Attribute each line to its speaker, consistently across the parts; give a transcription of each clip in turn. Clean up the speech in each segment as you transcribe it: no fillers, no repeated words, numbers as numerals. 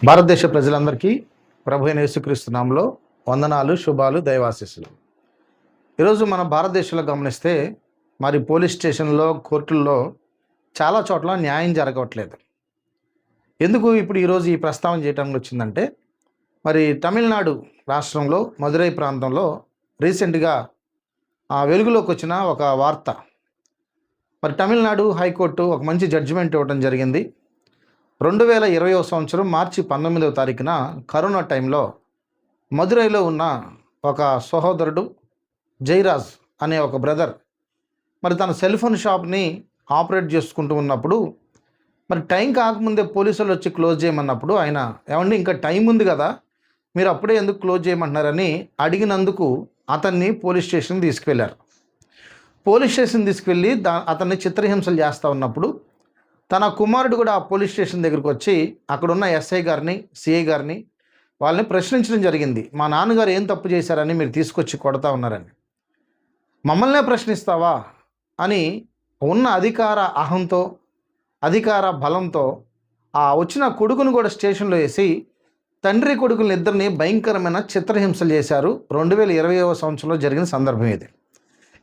Speaker 1: భారతదేశ ప్రజలందరికీ ప్రభు అయిన యేసుక్రీస్తు నామములో వందనాలు, శుభాలు, దైవాశీస్సులు. ఈరోజు మన భారతదేశంలో గమనిస్తే మరి పోలీస్ స్టేషన్లో, కోర్టుల్లో చాలా చోట్ల న్యాయం జరగట్లేదు. ఎందుకు ఇప్పుడు ఈరోజు ఈ ప్రస్తావన చేయడానికి వచ్చిందంటే, మరి తమిళనాడు రాష్ట్రంలో మదురై ప్రాంతంలో రీసెంట్గా వెలుగులోకి వచ్చిన ఒక వార్త. మరి తమిళనాడు హైకోర్టు ఒక మంచి జడ్జిమెంట్ ఇవ్వడం జరిగింది. 2020 సంవత్సరం మార్చి 19వ తారీఖున కరోనా టైంలో మదురైలో ఉన్న ఒక సహోదరుడు జయరాజ్ అనే ఒక బ్రదర్ మరి తన సెల్ ఫోన్ షాప్ని ఆపరేట్ చేసుకుంటూ ఉన్నప్పుడు మరి టైం కాకముందే పోలీసులు వచ్చి క్లోజ్ చేయమన్నప్పుడు ఆయన, ఏమండి ఇంకా టైం ఉంది కదా, మీరు అప్పుడే ఎందుకు క్లోజ్ చేయమంటున్నారని అడిగినందుకు అతన్ని పోలీస్ స్టేషన్ తీసుకువెళ్ళారు. పోలీస్ స్టేషన్ తీసుకువెళ్ళి అతన్ని చిత్రహింసలు చేస్తూ ఉన్నప్పుడు తన కుమారుడు కూడా ఆ పోలీస్ స్టేషన్ దగ్గరికి వచ్చి అక్కడున్న ఎస్ఐ గారిని, సిఐ గారిని వాళ్ళని ప్రశ్నించడం జరిగింది. మా నాన్నగారు ఏం తప్పు చేశారని మీరు తీసుకొచ్చి కొడతా ఉన్నారని. మమ్మల్నే ప్రశ్నిస్తావా అని ఉన్న అధికార అహంతో, అధికార బలంతో ఆ వచ్చిన కొడుకును కూడా స్టేషన్లో వేసి తండ్రి కొడుకులను ఇద్దరిని భయంకరమైన చిత్రహింసలు చేశారు. 2020 సంవత్సరంలో జరిగిన సందర్భం ఇది.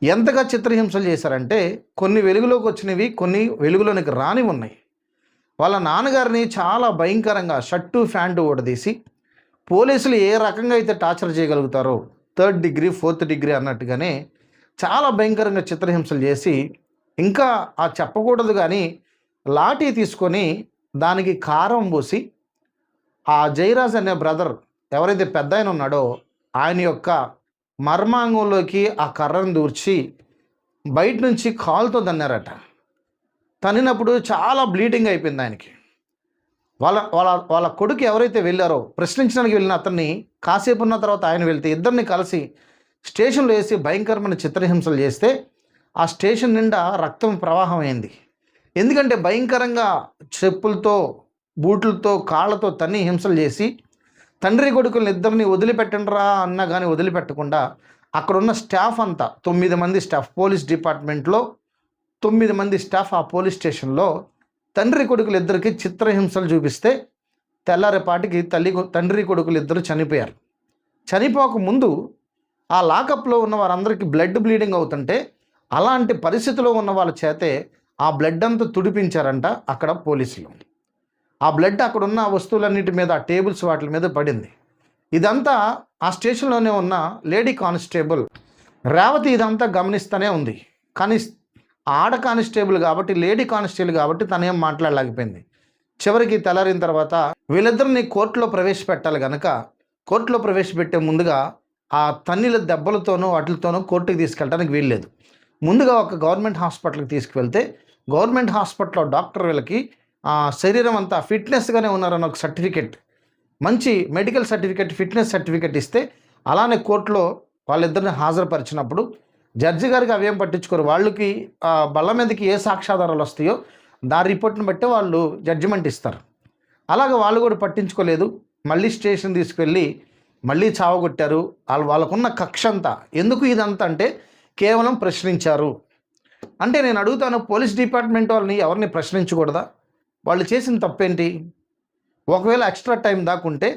Speaker 1: ఎంతగా చిత్రహింసలు చేశారంటే కొన్ని వెలుగులోకి వచ్చినవి, కొన్ని వెలుగులోనికి రాని ఉన్నాయి. వాళ్ళ నాన్నగారిని చాలా భయంకరంగా షర్టు ప్యాంటు ఊడదీసి పోలీసులు ఏ రకంగా అయితే torture చేయగలుగుతారో 3rd degree 4th degree అన్నట్టుగానే చాలా భయంకరంగా చిత్రహింసలు చేసి, ఇంకా ఆ చెప్పకూడదు కానీ లాఠీ తీసుకొని దానికి కారం పోసి ఆ జయరాజ్ అనే బ్రదర్ ఎవరైతే పెద్ద ఆయన ఉన్నాడో ఆయన యొక్క మర్మాంగంలోకి ఆ కర్రను దూర్చి బయట నుంచి కాలుతో తన్నారట. తన్నినప్పుడు చాలా బ్లీడింగ్ అయిపోయింది ఆయనకి. వాళ్ళ వాళ్ళ వాళ్ళ కొడుకు ఎవరైతే వెళ్ళారో ప్రశ్నించడానికి వెళ్ళిన అతన్ని కాసేపు ఉన్న తర్వాత ఆయన వెళ్తే ఇద్దరిని కలిసి స్టేషన్లో వేసి భయంకరమైన చిత్రహింసలు చేస్తే ఆ స్టేషన్ నిండా రక్తం ప్రవాహం అయింది. ఎందుకంటే భయంకరంగా చెప్పులతో, బూట్లతో, కాళ్ళతో తన్ని హింసలు చేసి తండ్రి కొడుకులను ఇద్దరిని వదిలిపెట్టండిరా అన్నా కానీ వదిలిపెట్టకుండా అక్కడున్న స్టాఫ్ అంతా 9 మంది స్టాఫ్, పోలీస్ డిపార్ట్మెంట్లో 9 మంది స్టాఫ్ ఆ పోలీస్ స్టేషన్లో తండ్రి కొడుకులు ఇద్దరికి చిత్రహింసలు చూపిస్తే తెల్లారేపాటికి తండ్రి కొడుకులు ఇద్దరు చనిపోయారు. చనిపోక ముందు ఆ లాకప్లో ఉన్న వారందరికీ బ్లడ్ బ్లీడింగ్ అవుతుంటే అలాంటి పరిస్థితిలో ఉన్న వాళ్ళ చేతే ఆ బ్లడ్ అంతా తుడిపించారంట అక్కడ పోలీసులు. ఆ బ్లడ్ అక్కడున్న వస్తువులన్నిటి మీద, టేబుల్స్ వాటి మీద పడింది. ఇదంతా ఆ స్టేషన్లోనే ఉన్న లేడీ కానిస్టేబుల్ రేవతి ఇదంతా గమనిస్తూనే ఉంది. కానీ ఆడ కానిస్టేబుల్ కాబట్టి, లేడీ కానిస్టేబుల్ కాబట్టి తనేం మాట్లాడలేకపోయింది. చివరికి తెల్లారిన తర్వాత వీళ్ళిద్దరిని కోర్టులో ప్రవేశపెట్టాలి కనుక కోర్టులో ప్రవేశపెట్టే ముందుగా ఆ తన్నిల దెబ్బలతోనూ వాటితోనూ కోర్టుకి తీసుకెళ్ళడానికి వీల్లేదు. ముందుగా ఒక గవర్నమెంట్ హాస్పిటల్కి తీసుకువెళ్తే గవర్నమెంట్ హాస్పిటల్లో డాక్టర్ వీళ్ళకి శరీరం అంతా ఫిట్నెస్గానే ఉన్నారన్న ఒక సర్టిఫికెట్, మంచి మెడికల్ సర్టిఫికెట్, ఫిట్నెస్ సర్టిఫికెట్ ఇస్తే అలానే కోర్టులో వాళ్ళిద్దరిని హాజరుపరిచినప్పుడు జడ్జి గారికి అవేం పట్టించుకోరు. వాళ్ళకి బల్ల మీదకి ఏ సాక్ష్యాధారాలు వస్తాయో దాని రిపోర్ట్ని బట్టి వాళ్ళు జడ్జిమెంట్ ఇస్తారు. అలాగే వాళ్ళు కూడా పట్టించుకోలేదు. మళ్ళీ స్టేషన్ తీసుకెళ్ళి మళ్ళీ చావగొట్టారు. వాళ్ళకున్న కక్ష అంతా ఎందుకు ఇదంతా అంటే కేవలం ప్రశ్నించారు. అంటే నేను అడుగుతాను, పోలీస్ డిపార్ట్మెంట్ వాళ్ళని ఎవరిని ప్రశ్నించకూడదా? వాళ్ళు చేసిన తప్పేంటి? ఒకవేళ ఎక్స్ట్రా టైం దాకుంటే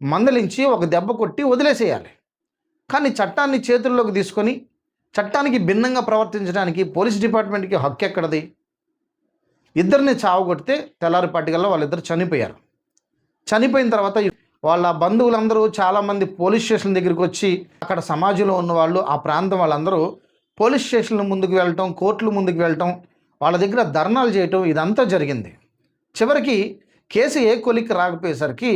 Speaker 1: మందలించి ఒక దెబ్బ కొట్టి వదిలేసేయాలి. కానీ చట్టాన్ని చేతుల్లోకి తీసుకొని చట్టానికి భిన్నంగా ప్రవర్తించడానికి పోలీస్ డిపార్ట్మెంట్కి హక్కు ఎక్కడది? ఇద్దరిని చావగొడితే తెల్లారిపాటికల్లా వాళ్ళిద్దరు చనిపోయారు. చనిపోయిన తర్వాత వాళ్ళ బంధువులందరూ చాలామంది పోలీస్ స్టేషన్ దగ్గరికి వచ్చి అక్కడ సమాజంలో ఉన్న వాళ్ళు, ఆ ప్రాంతం వాళ్ళందరూ పోలీస్ స్టేషన్ల ముందుకు వెళ్ళటం, కోర్టుల ముందుకు వెళ్ళటం, వాళ్ళ దగ్గర ధర్నాలు చేయటం ఇదంతా జరిగింది. చివరికి కేసు ఏ కొలిక్కి రాకపోయేసరికి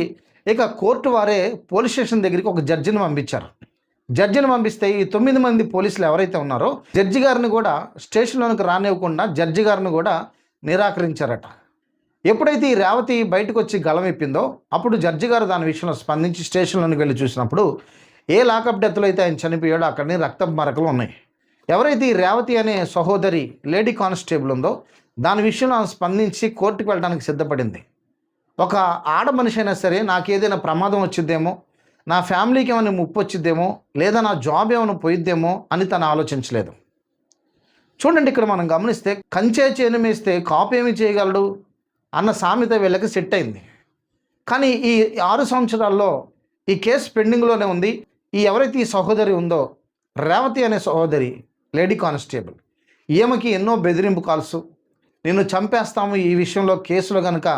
Speaker 1: ఇక కోర్టు వారే పోలీస్ స్టేషన్ దగ్గరికి ఒక జడ్జిని పంపించారు. జడ్జిని పంపిస్తే ఈ 9 మంది పోలీసులు ఎవరైతే ఉన్నారో జడ్జి గారిని కూడా స్టేషన్లోనికి రానివ్వకుండా జడ్జి గారిని కూడా నిరాకరించారట. ఎప్పుడైతే ఈ రేవతి బయటకు వచ్చి గళమెప్పిందో అప్పుడు జడ్జి గారు దాని విషయంలో స్పందించి స్టేషన్లోనికి వెళ్ళి చూసినప్పుడు ఏ లాకప్ డెత్లో అయితే ఆయన చనిపోయాడో అక్కడనే రక్తపు మరకలు ఉన్నాయి. ఎవరైతే ఈ రేవతి అనే సహోదరి లేడీ కానిస్టేబుల్ ఉందో దాని విషయంలో స్పందించి కోర్టుకు వెళ్ళడానికి సిద్ధపడింది. ఒక ఆడ మనిషి అయినా సరే నాకేదైనా ప్రమాదం వచ్చిద్దేమో, నా ఫ్యామిలీకి ఏమైనా ముప్పు వచ్చిద్దేమో, లేదా నా జాబ్ ఏమైనా పోయిద్దేమో అని తను ఆలోచించలేదు. చూడండి, ఇక్కడ మనం గమనిస్తే కంచే చేను మేస్తే కాపు ఏమి చేయగలడు అన్న సామెత వీళ్ళకి సెట్ అయింది. కానీ ఈ 6 సంవత్సరాల్లో ఈ కేసు పెండింగ్లోనే ఉంది. ఎవరైతే ఈ సహోదరి ఉందో, రేవతి అనే సహోదరి, లేడీ కానిస్టేబుల్, ఈమెకి ఎన్నో బెదిరింపు కాల్స్, నిన్ను చంపేస్తాము, ఈ విషయంలో కేసులో కనుక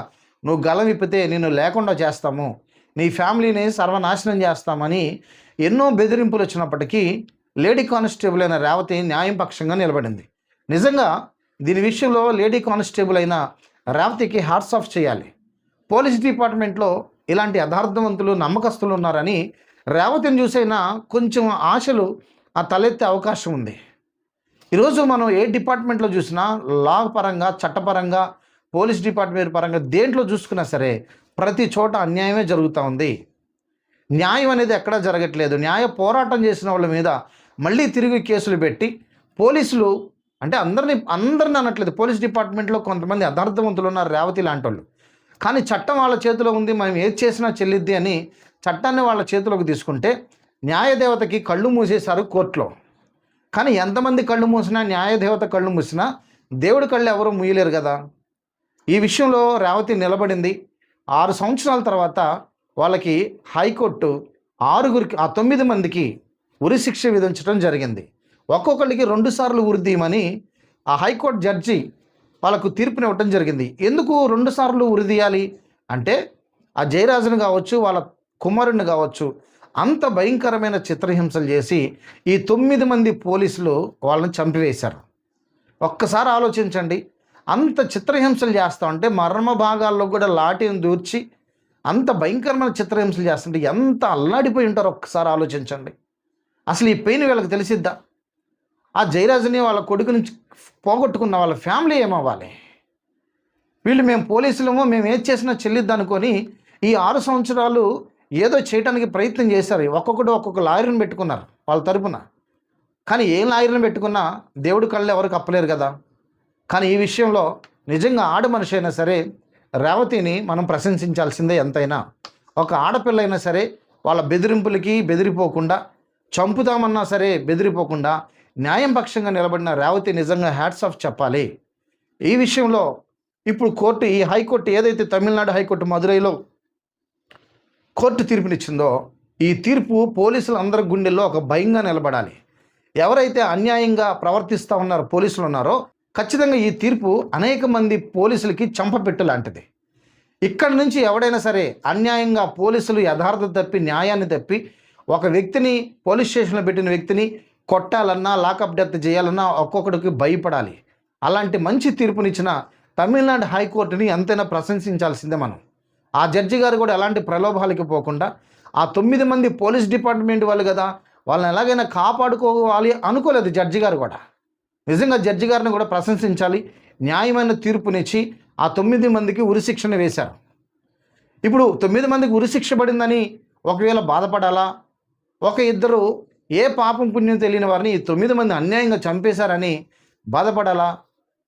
Speaker 1: నువ్వు గలం విప్పితే నిన్ను లేకుండా చేస్తాము, నీ ఫ్యామిలీని సర్వనాశనం చేస్తామని ఎన్నో బెదిరింపులు వచ్చినప్పటికీ లేడీ కానిస్టేబుల్ అయిన రేవతి న్యాయం పక్షంగా నిలబడింది. నిజంగా దీని విషయంలో లేడీ కానిస్టేబుల్ అయిన రేవతికి హ్యాట్స్ ఆఫ్ చేయాలి. పోలీస్ డిపార్ట్మెంట్లో ఇలాంటి యథార్థవంతులు, నమ్మకస్తులు ఉన్నారని రేవతిని చూసైనా కొంచెం ఆశలు తలెత్తే అవకాశం ఉంది. ఈరోజు మనం ఏ డిపార్ట్మెంట్లో చూసినా లా పరంగా, చట్టపరంగా, పోలీస్ డిపార్ట్మెంట్ పరంగా దేంట్లో చూసుకున్నా సరే ప్రతి చోట అన్యాయమే జరుగుతూ ఉంది. న్యాయం అనేది ఎక్కడా జరగట్లేదు. న్యాయ పోరాటం చేసిన వాళ్ళ మీద మళ్ళీ తిరిగి కేసులు పెట్టి పోలీసులు, అంటే అందరినీ అనట్లేదు, పోలీస్ డిపార్ట్మెంట్లో కొంతమంది యథార్థవంతులు ఉన్నారు, రేవతి లాంటి వాళ్ళు. కానీ చట్టం వాళ్ళ చేతిలో ఉంది, మనం ఏది చేసినా చెల్లిద్ది అని చట్టాన్ని వాళ్ళ చేతిలోకి తీసుకుంటే న్యాయదేవతకి కళ్ళు మూసేశారు కోర్టులో. కానీ ఎంతమంది కళ్ళు మూసినా, న్యాయదేవత కళ్ళు మూసినా దేవుడి కళ్ళు ఎవరు మూయలేరు కదా. ఈ విషయంలో రేవతి నిలబడింది. 6 సంవత్సరాల తర్వాత వాళ్ళకి హైకోర్టు 9 మందికి ఉరిశిక్ష విధించడం జరిగింది. ఒక్కొక్కరికి 2 సార్లు ఉరి తీయమని ఆ హైకోర్టు జడ్జి వాళ్ళకు తీర్పునివ్వటం జరిగింది. ఎందుకు 2 సార్లు ఉరి తీయాలి అంటే, ఆ జయరాజును కావచ్చు, వాళ్ళ కుమారుడిని కావచ్చు, అంత భయంకరమైన చిత్రహింసలు చేసి ఈ 9 మంది పోలీసులు వాళ్ళని చంపివేశారు. ఒక్కసారి ఆలోచించండి, అంత చిత్రహింసలు చేస్తూ ఉంటే, మర్మ భాగాల్లో కూడా లాఠీని దూర్చి అంత భయంకరమైన చిత్రహింసలు చేస్తుంటే ఎంత అల్లాడిపోయి ఉంటారో ఒక్కసారి ఆలోచించండి. అసలు ఈ పెయిన్ వీళ్ళకి తెలిసిద్దా? ఆ జయరాజుని వాళ్ళ కొడుకు నుంచి పోగొట్టుకున్న వాళ్ళ ఫ్యామిలీ ఏమవ్వాలి? వీళ్ళు మేము పోలీసులమో, మేము ఏది చేసినా చెల్లిద్దనుకొని ఈ 6 సంవత్సరాలు ఏదో చేయడానికి ప్రయత్నం చేశారు. ఒక్కొక్క లాయర్ని పెట్టుకున్నారు వాళ్ళ తరపున. కానీ ఏ లాయర్ని పెట్టుకున్నా దేవుడి కళ్ళు ఎవరికి అప్పలేరు కదా. కానీ ఈ విషయంలో నిజంగా ఆడ మనిషి అయినా సరే రేవతిని మనం ప్రశంసించాల్సిందే. ఎంతైనా ఒక ఆడపిల్ల అయినా సరే వాళ్ళ బెదిరింపులకి బెదిరిపోకుండా, చంపుతామన్నా సరే బెదిరిపోకుండా న్యాయం పక్షంగా నిలబడిన రేవతి నిజంగా హ్యాట్స్ ఆఫ్ చెప్పాలి. ఈ విషయంలో ఇప్పుడు కోర్టు, ఈ హైకోర్టు ఏదైతే తమిళనాడు హైకోర్టు మదురైలో కోర్టు తీర్పునిచ్చిందో, ఈ తీర్పు పోలీసులందరి గుండెల్లో ఒక భయంగా నిలబడాలి. ఎవరైతే అన్యాయంగా ప్రవర్తిస్తూ ఉన్నారో, పోలీసులు ఉన్నారో, ఖచ్చితంగా ఈ తీర్పు అనేక మంది పోలీసులకి చంపపెట్టు లాంటిది. ఇక్కడి నుంచి ఎవడైనా సరే అన్యాయంగా పోలీసులు యథార్థత తప్పి, న్యాయాన్ని తప్పి ఒక వ్యక్తిని, పోలీస్ స్టేషన్లో పెట్టిన వ్యక్తిని కొట్టాలన్నా, లాకప్ డెత్ చేయాలన్నా ఒక్కొక్కడికి భయపడాలి. అలాంటి మంచి తీర్పునిచ్చిన తమిళనాడు హైకోర్టుని ఎంతైనా ప్రశంసించాల్సిందే మనం. ఆ జడ్జి గారు కూడా ఎలాంటి ప్రలోభాలకి పోకుండా, ఆ 9 మంది పోలీస్ డిపార్ట్మెంట్ వాళ్ళు కదా, వాళ్ళని ఎలాగైనా కాపాడుకోవాలి అనుకోలేదు జడ్జి గారు కూడా. నిజంగా జడ్జి గారిని కూడా ప్రశంసించాలి. న్యాయమైన తీర్పునిచ్చి ఆ 9 మందికి ఉరిశిక్షణ వేశారు. ఇప్పుడు 9 మందికి ఉరిశిక్ష పడిందని ఒకవేళ బాధపడాలా? ఇద్దరు ఏ పాపం పుణ్యం తెలియని వారిని ఈ 9 మంది అన్యాయంగా చంపేశారని బాధపడాలా?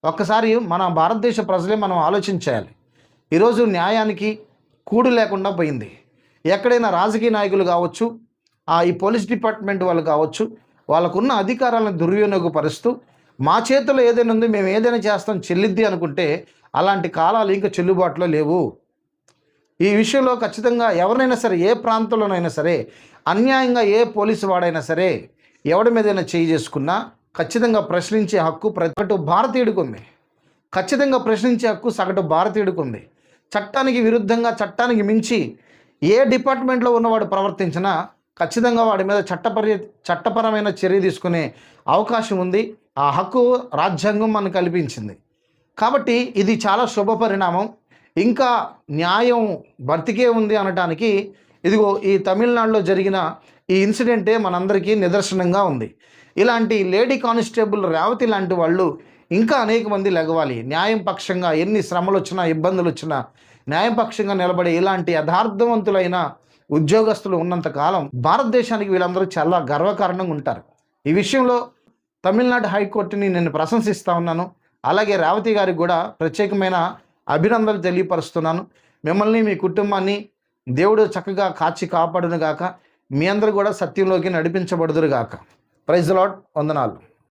Speaker 1: ఒక్కసారి మన భారతదేశ ప్రజలే మనం ఆలోచించాలి. ఈరోజు న్యాయానికి కూడు లేకుండా పోయింది. ఎక్కడైనా రాజకీయ నాయకులు కావచ్చు, ఈ పోలీస్ డిపార్ట్మెంట్ వాళ్ళు కావచ్చు, వాళ్ళకున్న అధికారాలను దుర్వినియోగపరుస్తూ మా చేతిలో ఏదైనా ఉంది, మేము ఏదైనా చేస్తాం, చెల్లిద్ది అనుకుంటే అలాంటి కాలాలు ఇంకా చెల్లుబాటులో లేవు. ఈ విషయంలో ఖచ్చితంగా ఎవరినైనా సరే, ఏ ప్రాంతంలోనైనా సరే, అన్యాయంగా ఏ పోలీసు వాడైనా సరే ఎవడి మీదైనా చేయి చేసుకున్నా ఖచ్చితంగా ప్రశ్నించే హక్కు ప్రతి భారతీయుడికి ఉంది. ఖచ్చితంగా ప్రశ్నించే హక్కు సగటు భారతీయుడికి ఉంది. చట్టానికి విరుద్ధంగా, చట్టానికి మించి ఏ డిపార్ట్మెంట్లో ఉన్నవాడు ప్రవర్తించినా ఖచ్చితంగా వాడి మీద చట్టపరమైన చర్య తీసుకునే అవకాశం ఉంది. ఆ హక్కు రాజ్యాంగం మనకు కల్పించింది. కాబట్టి ఇది చాలా శుభ పరిణామం. ఇంకా న్యాయం బ్రతికే ఉంది అనటానికి ఇదిగో ఈ తమిళనాడులో జరిగిన ఈ ఇన్సిడెంటే మనందరికీ నిదర్శనంగా ఉంది. ఇలాంటి లేడీ కానిస్టేబుల్ రేవతి లాంటి వాళ్ళు ఇంకా అనేక మంది లెగవాలి. న్యాయం పక్షంగా ఎన్ని శ్రమలు వచ్చినా, ఇబ్బందులు వచ్చినా న్యాయం పక్షంగా నిలబడే ఇలాంటి యథార్థవంతులైన ఉద్యోగస్తులు ఉన్నంతకాలం భారతదేశానికి వీళ్ళందరూ చాలా గర్వకారణంగా ఉంటారు. ఈ విషయంలో తమిళనాడు హైకోర్టుని నేను ప్రశంసిస్తూ ఉన్నాను. అలాగే రేవతి గారికి కూడా ప్రత్యేకమైన అభినందనలు తెలియపరుస్తున్నాను. మిమ్మల్ని, మీ కుటుంబాన్ని దేవుడు చక్కగా కాచి కాపాడును గాక. మీ అందరూ కూడా సత్యంలోకి నడిపించబడుదురు గాక. Praise the Lord. వందనాలు.